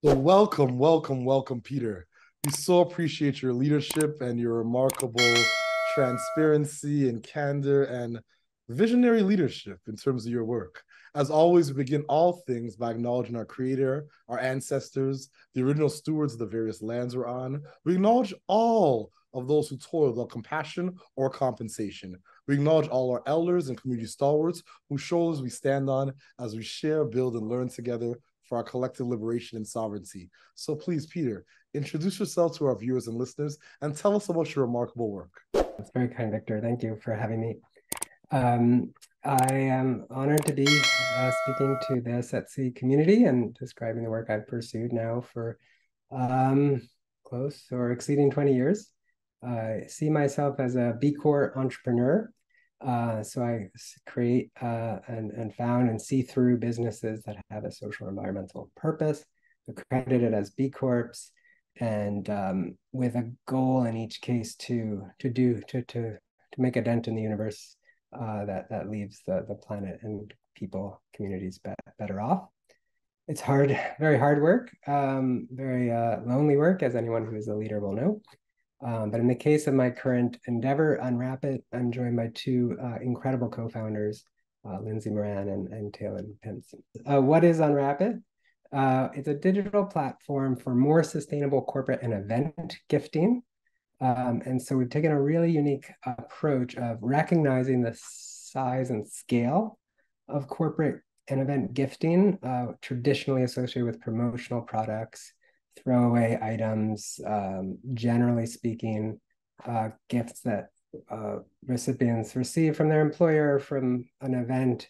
So welcome, Peter. We so appreciate your leadership and your remarkable transparency and candor and visionary leadership in terms of your work. As always, we begin all things by acknowledging our creator, our ancestors, the original stewards of the various lands we're on. We acknowledge all of those who toil without compassion or compensation. We acknowledge all our elders and community stalwarts whose shoulders we stand on as we share, build, and learn together for our collective liberation and sovereignty. So please, Peter, introduce yourself to our viewers and listeners and tell us about your remarkable work. That's very kind, Victor. Thank you for having me. I am honored to be speaking to the Setsi community and describing the work I've pursued now for close or exceeding 20 years. I see myself as a B Corp entrepreneur. So I create and found and see through businesses that have a social environmental purpose, accredited as B Corps, and with a goal in each case to make a dent in the universe that leaves the planet and people, communities better off. It's hard, very hard work, very lonely work, as anyone who is a leader will know. But in the case of my current endeavor, Unwrapit, I'm joined by two incredible co-founders, Lindsay Moran and Taylor Pinson. What is Unwrapit? It's a digital platform for more sustainable corporate and event gifting. And so we've taken a really unique approach of recognizing the size and scale of corporate and event gifting, traditionally associated with promotional products, throwaway items, generally speaking, gifts that recipients receive from their employer from an event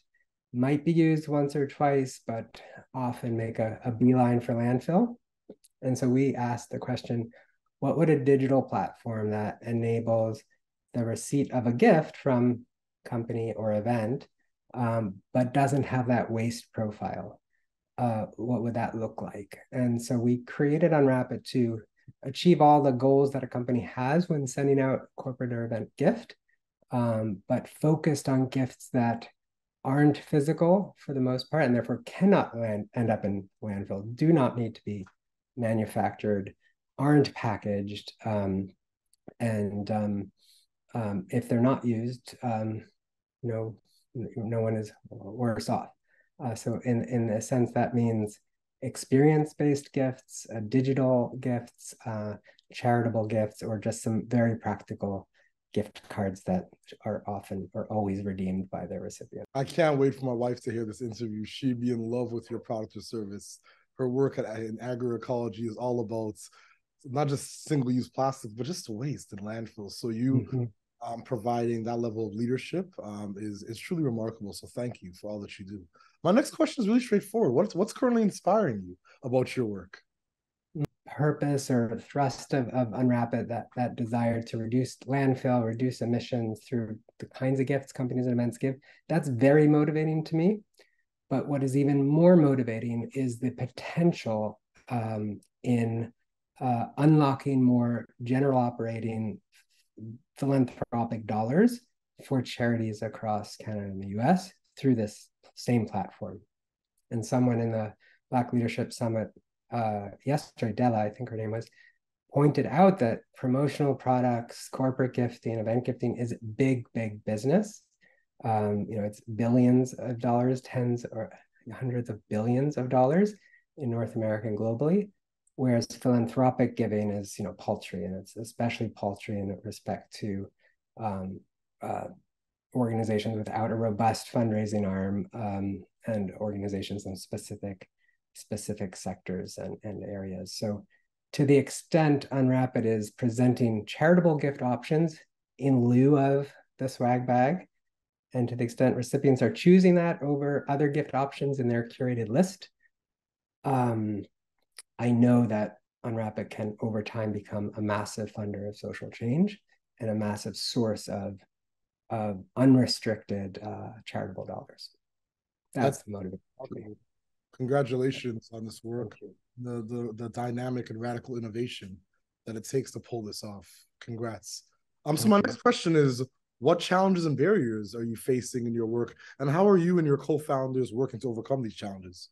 might be used once or twice, but often make a beeline for landfill. And so we asked the question, what would a digital platform that enables the receipt of a gift from company or event, but doesn't have that waste profile? What would that look like? And so we created Unwrapit to achieve all the goals that a company has when sending out corporate or event gift, but focused on gifts that aren't physical for the most part, and therefore cannot end up in landfill, do not need to be manufactured, aren't packaged, and if they're not used, no one is worse off. So in a sense, that means experience-based gifts, digital gifts, charitable gifts, or just some very practical gift cards that are often or always redeemed by their recipient. I can't wait for my wife to hear this interview. She'd be in love with your product or service. Her work in agroecology is all about not just single-use plastics, but just waste and landfills. So you providing that level of leadership is truly remarkable. So thank you for all that you do. My next question is really straightforward. What's currently inspiring you about your work? Purpose or thrust of Unwrapit, that desire to reduce landfill, reduce emissions through the kinds of gifts companies and events give, that's very motivating to me. But what is even more motivating is the potential in unlocking more general operating philanthropic dollars for charities across Canada and the US through this same platform. And someone in the Black Leadership Summit yesterday, Della, I think her name was, pointed out that promotional products, corporate gifting, event gifting is big business. It's billions of dollars, tens or hundreds of billions of dollars in North America and globally, whereas philanthropic giving is, paltry, and it's especially paltry in respect to organizations without a robust fundraising arm and organizations in specific sectors and areas. So to the extent Unwrapit is presenting charitable gift options in lieu of the swag bag, and to the extent recipients are choosing that over other gift options in their curated list, I know that Unwrapit can over time become a massive funder of social change and a massive source of unrestricted charitable dollars. That's the motivation. Congratulations on this work, the dynamic and radical innovation that it takes to pull this off. Congrats. So my next question is, what challenges and barriers are you facing in your work, and how are you and your co-founders working to overcome these challenges?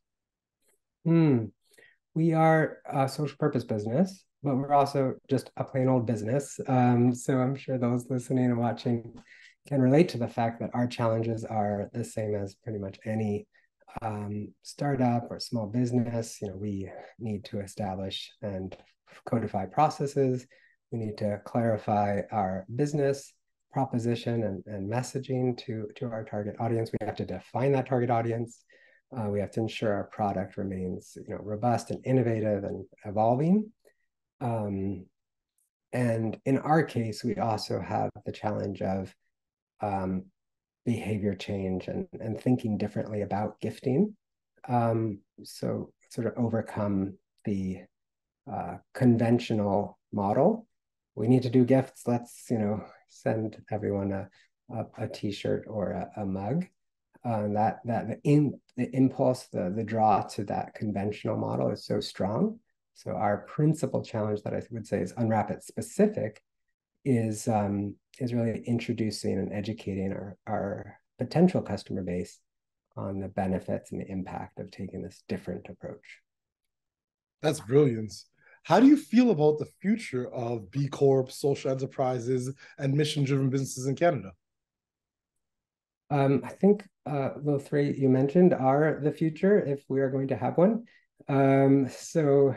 We are a social purpose business, but we're also just a plain old business. So I'm sure those listening and watching can relate to the fact that our challenges are the same as pretty much any startup or small business. We need to establish and codify processes. We need to clarify our business proposition and messaging to our target audience. We have to define that target audience. We have to ensure our product remains, robust and innovative and evolving. And in our case, we also have the challenge of behavior change and thinking differently about gifting. So sort of overcome the conventional model. We need to do gifts. Let's, send everyone a t-shirt or a mug. That the impulse, the draw to that conventional model is so strong. So our principal challenge that I would say is Unwrapit specific is really introducing and educating our potential customer base on the benefits and the impact of taking this different approach. That's brilliant. How do you feel about the future of B Corp, social enterprises, and mission-driven businesses in Canada? I think the three you mentioned are the future if we are going to have one. So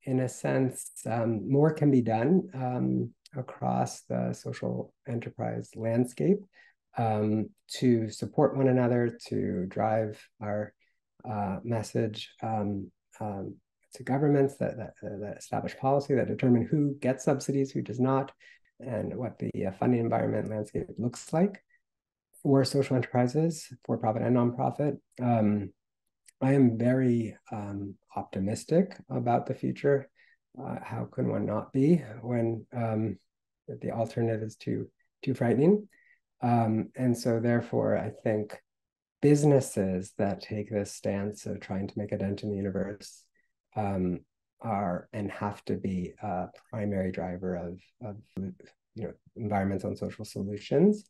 in a sense, more can be done across the social enterprise landscape to support one another, to drive our message to governments that establish policy, that determine who gets subsidies, who does not, and what the funding environment landscape looks like for social enterprises, for-profit and nonprofit. I am very optimistic about the future. How can one not be when the alternative is too frightening? And so therefore, I think businesses that take this stance of trying to make a dent in the universe are and have to be a primary driver of environmental and social solutions,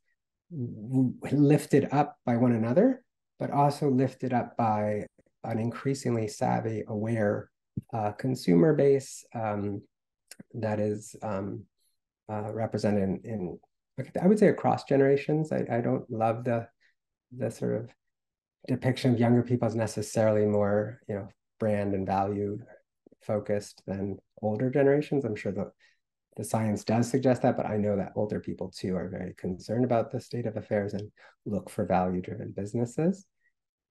lifted up by one another, but also lifted up by an increasingly savvy, aware consumer base that is represented in, I would say, across generations. I don't love the sort of depiction of younger people as necessarily more, brand and value focused than older generations. I'm sure the science does suggest that, but I know that older people too are very concerned about the state of affairs and look for value-driven businesses.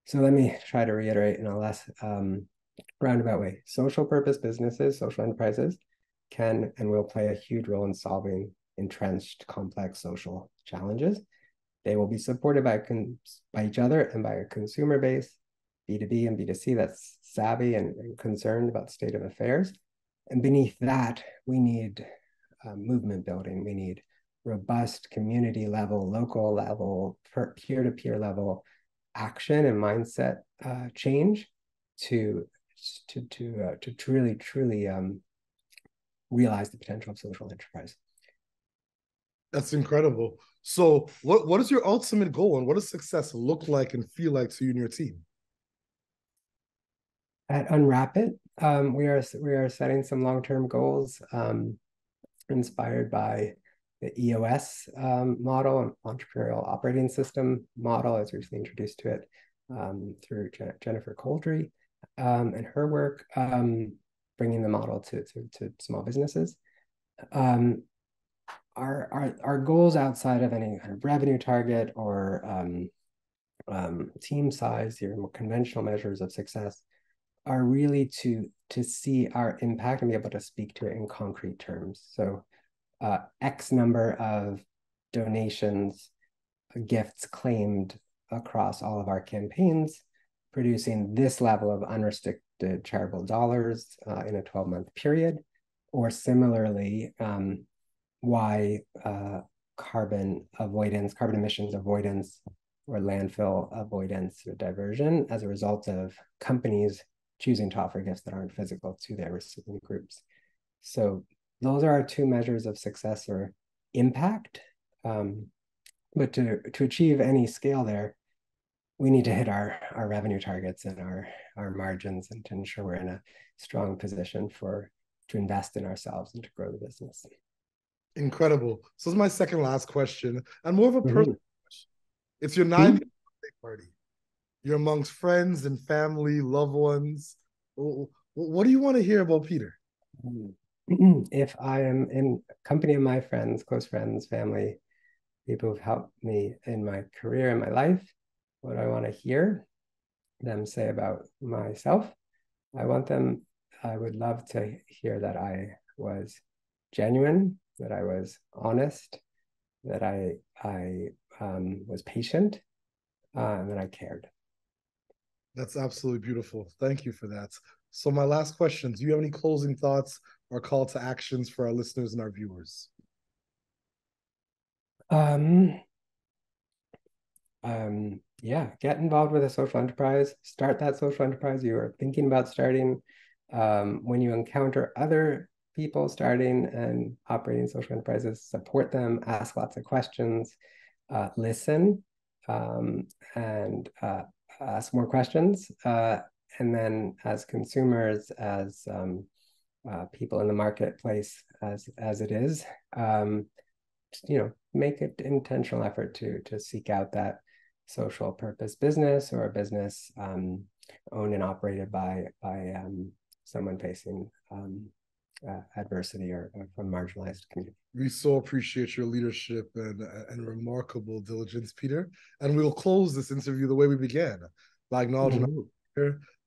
So let me try to reiterate in a less roundabout way. Social purpose businesses, social enterprises can and will play a huge role in solving entrenched, complex social challenges. They will be supported by each other and by a consumer base, B2B and B2C, that's savvy and concerned about the state of affairs. And beneath that, we need movement building. We need robust community level, local level, peer-to-peer level action and mindset change to truly realize the potential of social enterprise. That's incredible. So what is your ultimate goal, and what does success look like and feel like to you and your team? At Unwrapit, we are setting some long-term goals inspired by the EOS model, entrepreneurial operating system model, as recently introduced to it through Jennifer Coldry and her work, bringing the model to small businesses. Our goals outside of any kind of revenue target or team size, your more conventional measures of success, are really to see our impact and be able to speak to it in concrete terms. So X number of donations, gifts claimed across all of our campaigns, producing this level of unrestricted charitable dollars in a 12-month period, or similarly, why carbon emissions avoidance or landfill avoidance or diversion as a result of companies choosing to offer gifts that aren't physical to their recipient groups. So those are our two measures of success or impact. But to achieve any scale there, we need to hit our revenue targets and our margins, and to ensure we're in a strong position to invest in ourselves and to grow the business. Incredible. So this is my second last question, and more of a personal question. It's your 90th birthday party. You're amongst friends and family, loved ones. What do you want to hear about Peter? If I am in company of my friends, close friends, family, people who've helped me in my career and my life, what I want to hear them say about myself, I would love to hear that I was genuine, that I was honest, that I was patient, and that I cared. That's absolutely beautiful. Thank you for that. So my last question, do you have any closing thoughts or call to actions for our listeners and our viewers? Yeah, get involved with a social enterprise, start that social enterprise you are thinking about starting. When you encounter other people starting and operating social enterprises, support them, ask lots of questions, listen, and ask more questions. And then as consumers, as people in the marketplace, as it is, make an intentional effort to seek out that social purpose business, or a business owned and operated by someone facing adversity or from marginalized community. We so appreciate your leadership and remarkable diligence, Peter. And we'll close this interview the way we began, by acknowledging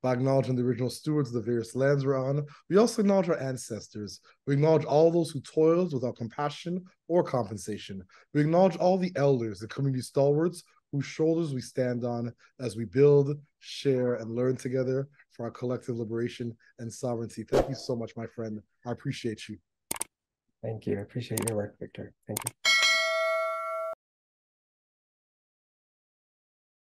by acknowledging the original stewards of the various lands we're on. We also acknowledge our ancestors. We acknowledge all those who toiled without compassion or compensation. We acknowledge all the elders, the community stalwarts, whose shoulders we stand on as we build, share, and learn together for our collective liberation and sovereignty. Thank you so much, my friend. I appreciate you. Thank you. I appreciate your work, Victor. Thank you.